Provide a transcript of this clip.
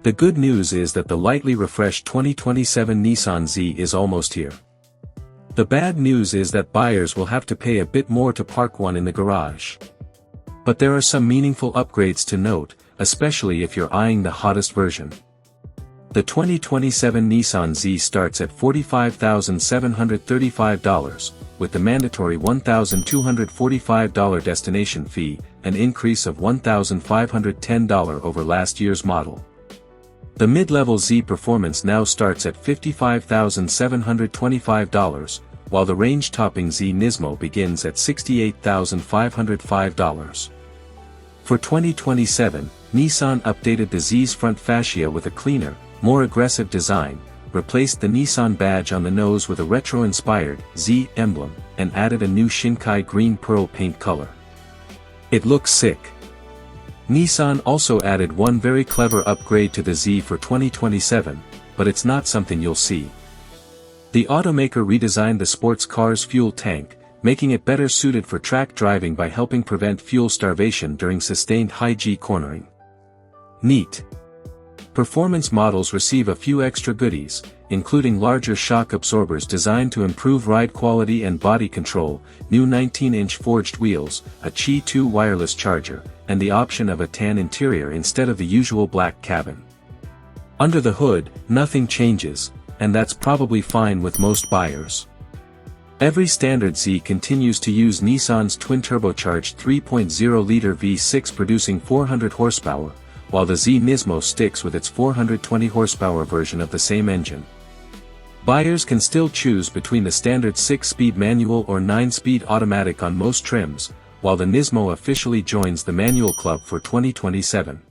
The good news is that the lightly refreshed 2027 Nissan Z is almost here. The bad news is that buyers will have to pay a bit more to park one in the garage. But there are some meaningful upgrades to note, especially if you're eyeing the hottest version. The 2027 Nissan Z starts at $45,735, with the mandatory $1,245 destination fee, an increase of $1,510 over last year's model. The mid-level Z Performance now starts at $55,725, while the range-topping Z Nismo begins at $68,505. For 2027, Nissan updated the Z's front fascia with a cleaner, more aggressive design, replaced the Nissan badge on the nose with a retro-inspired Z emblem, and added a new Shinkai green pearl paint color. It looks sick. Nissan also added one very clever upgrade to the Z for 2027, but it's not something you'll see. The automaker redesigned the sports car's fuel tank, making it better suited for track driving by helping prevent fuel starvation during sustained high-G cornering. Neat. Performance models receive a few extra goodies, including larger shock absorbers designed to improve ride quality and body control, new 19-inch forged wheels, a Qi 2 wireless charger, and the option of a tan interior instead of the usual black cabin. Under the hood, nothing changes, and that's probably fine with most buyers. Every standard Z continues to use Nissan's twin-turbocharged 3.0-liter V6 producing 400 horsepower, while the Z Nismo sticks with its 420 horsepower version of the same engine. Buyers can still choose between the standard 6-speed manual or 9-speed automatic on most trims, while the Nismo officially joins the manual club for 2027.